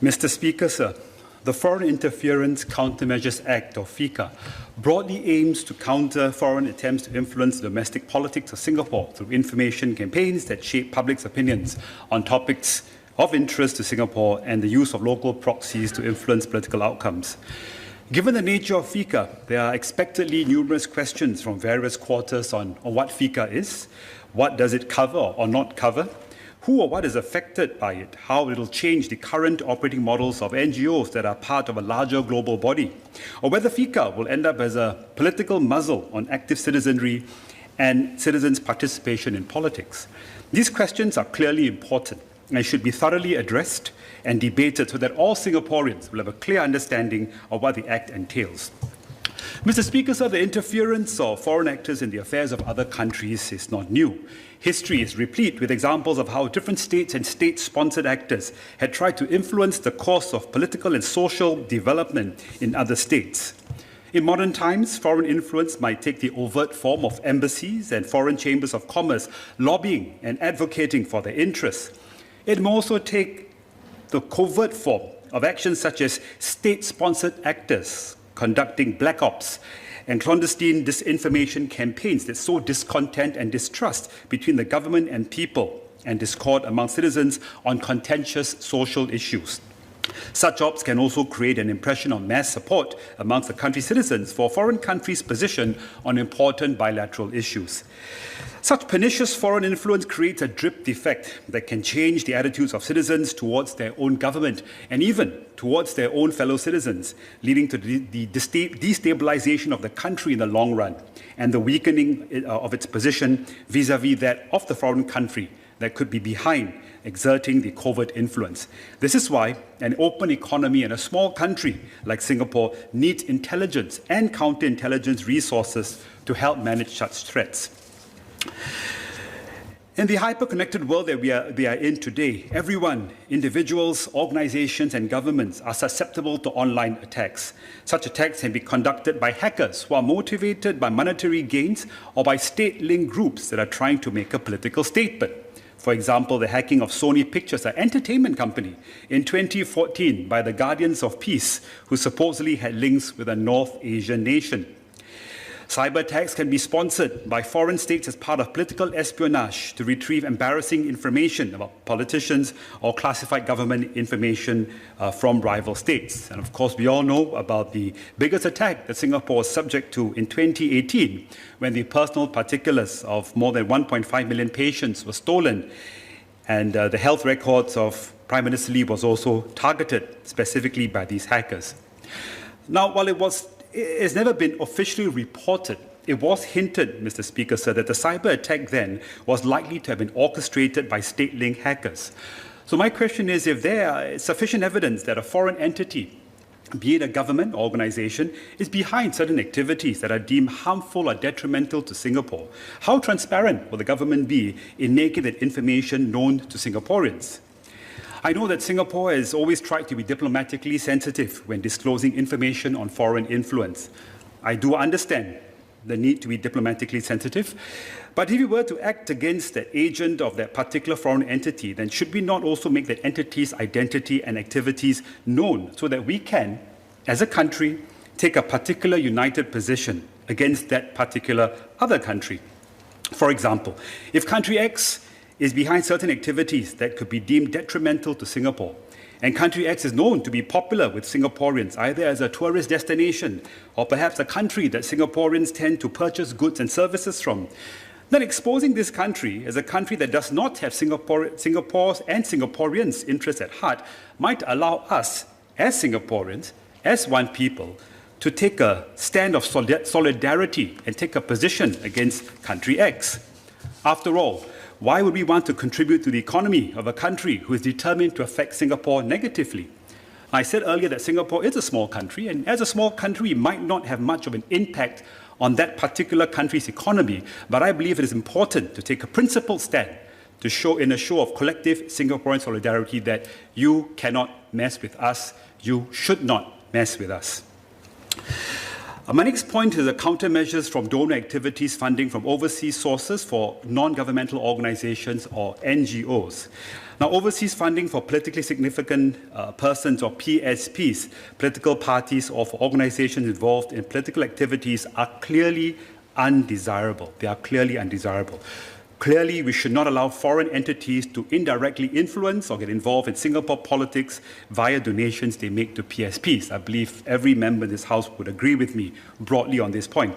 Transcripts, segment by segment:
Mr. Speaker, sir, the Foreign Interference Countermeasures Act, or FICA, broadly aims to counter foreign attempts to influence the domestic politics of Singapore through information campaigns that shape public's opinions on topics of interest to Singapore and the use of local proxies to influence political outcomes. Given the nature of FICA, there are expectedly numerous questions from various quarters on what FICA is, what does it cover or not cover, who or what is affected by it, how it will change the current operating models of NGOs that are part of a larger global body, or whether FICA will end up as a political muzzle on active citizenry and citizens' participation in politics. These questions are clearly important and should be thoroughly addressed and debated so that all Singaporeans will have a clear understanding of what the Act entails. Mr. Speaker, sir, the interference of foreign actors in the affairs of other countries is not new. History is replete with examples of how different states and state-sponsored actors had tried to influence the course of political and social development in other states. In modern times, foreign influence might take the overt form of embassies and foreign chambers of commerce lobbying and advocating for their interess. It may also take the covert form of actions such as state-sponsored actors conducting black ops and clandestine disinformation campaigns that sow discontent and distrust between the government and people and discord among citizens on contentious social issues. Such ops can also create an impression of mass support amongst the country's citizens for a foreign country's position on important bilateral issues. Such pernicious foreign influence creates a drip effect that can change the attitudes of citizens towards their own government and even towards their own fellow citizens, leading to the destabilization of the country in the long run and the weakening of its position vis-à-vis that of the foreign country that could be behind exerting the covert influence. This is why an open economy and a small country like Singapore needs intelligence and counterintelligence resources to help manage such threats. In the hyper-connected world that we are in today, everyone, individuals, organizations, and governments are susceptible to online attacks. Such attacks can be conducted by hackers who are motivated by monetary gains or by state-linked groups that are trying to make a political statement. For example, the hacking of Sony Pictures, an entertainment company, in 2014 by the Guardians of Peace, who supposedly had links with a North Asian nation. Cyber attacks can be sponsored by foreign states as part of political espionage to retrieve embarrassing information about politicians or classified government information from rival states. And of course, we all know about the biggest attack that Singapore was subject to in 2018, when the personal particulars of more than 1.5 million patients were stolen, and the health records of Prime Minister Lee was also targeted specifically by these hackers. Now, while it's never been officially reported, it was hinted, Mr. Speaker, sir, that the cyber attack then was likely to have been orchestrated by state-linked hackers. So my question is, if there is sufficient evidence that a foreign entity, be it a government or organization, is behind certain activities that are deemed harmful or detrimental to Singapore, how transparent will the government be in making that information known to Singaporeans? I know that Singapore has always tried to be diplomatically sensitive when disclosing information on foreign influence. I do understand the need to be diplomatically sensitive, but if we were to act against the agent of that particular foreign entity, then should we not also make that entity's identity and activities known so that we can, as a country, take a particular united position against that particular other country? For example, if country X is behind certain activities that could be deemed detrimental to Singapore, and country X is known to be popular with Singaporeans, either as a tourist destination or perhaps a country that Singaporeans tend to purchase goods and services from, then exposing this country as a country that does not have Singapore's and Singaporeans' interests at heart might allow us, as Singaporeans, as one people, to take a stand of solidarity and take a position against country X. After all, why would we want to contribute to the economy of a country who is determined to affect Singapore negatively? I said earlier that Singapore is a small country, and as a small country, it might not have much of an impact on that particular country's economy, but I believe it is important to take a principled stand to show in a show of collective Singaporean solidarity that you cannot mess with us, you should not mess with us. My next point is the countermeasures from donor activities funding from overseas sources for non-governmental organizations or NGOs. Now, overseas funding for politically significant persons or PSPs, political parties or for organizations involved in political activities are clearly undesirable. They are clearly undesirable. Clearly, we should not allow foreign entities to indirectly influence or get involved in Singapore politics via donations they make to PSPs. I believe every member in this House would agree with me broadly on this point.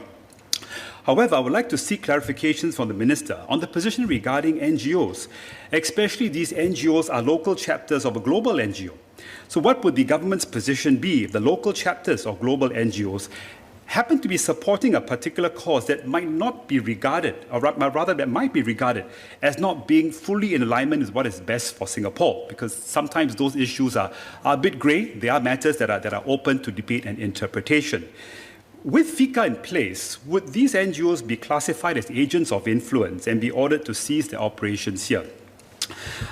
However, I would like to seek clarifications from the Minister on the position regarding NGOs, especially these NGOs are local chapters of a global NGO. So what would the government's position be if the local chapters of global NGOs happen to be supporting a particular cause that might not be regarded, or rather that might be regarded as not being fully in alignment with what is best for Singapore? Because sometimes those issues are a bit grey. They are matters that are open to debate and interpretation. With FICA in place, would these NGOs be classified as agents of influence and be ordered to cease their operations here?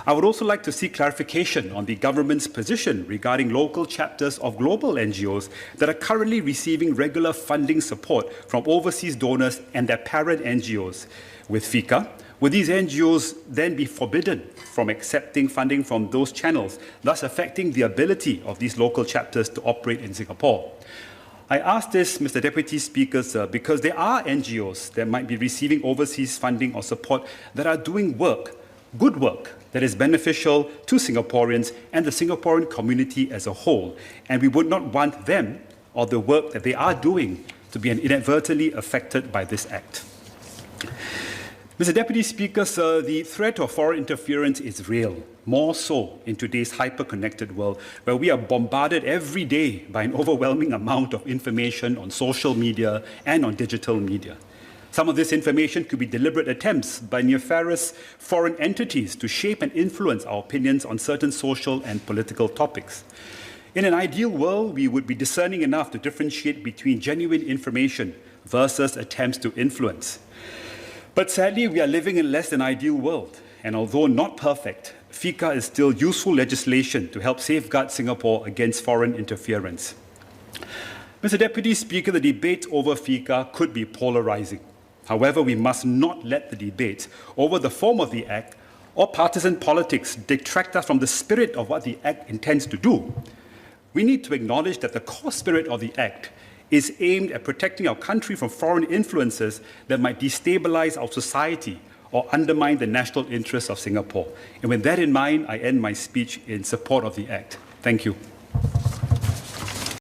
I would also like to seek clarification on the government's position regarding local chapters of global NGOs that are currently receiving regular funding support from overseas donors and their parent NGOs. With FICA, would these NGOs then be forbidden from accepting funding from those channels, thus affecting the ability of these local chapters to operate in Singapore? I ask this, Mr. Deputy Speaker, sir, because there are NGOs that might be receiving overseas funding or support that are doing work, good work, that is beneficial to Singaporeans and the Singaporean community as a whole. And we would not want them or the work that they are doing to be inadvertently affected by this act. Mr. Deputy Speaker, sir, the threat of foreign interference is real, more so in today's hyper-connected world, where we are bombarded every day by an overwhelming amount of information on social media and on digital media. Some of this information could be deliberate attempts by nefarious foreign entities to shape and influence our opinions on certain social and political topics. In an ideal world, we would be discerning enough to differentiate between genuine information versus attempts to influence. But sadly, we are living in less than ideal world, and although not perfect, FICA is still useful legislation to help safeguard Singapore against foreign interference. Mr. Deputy Speaker, the debate over FICA could be polarizing. However, we must not let the debate over the form of the Act or partisan politics detract us from the spirit of what the Act intends to do. We need to acknowledge that the core spirit of the Act is aimed at protecting our country from foreign influences that might destabilize our society or undermine the national interests of Singapore. And with that in mind, I end my speech in support of the Act. Thank you.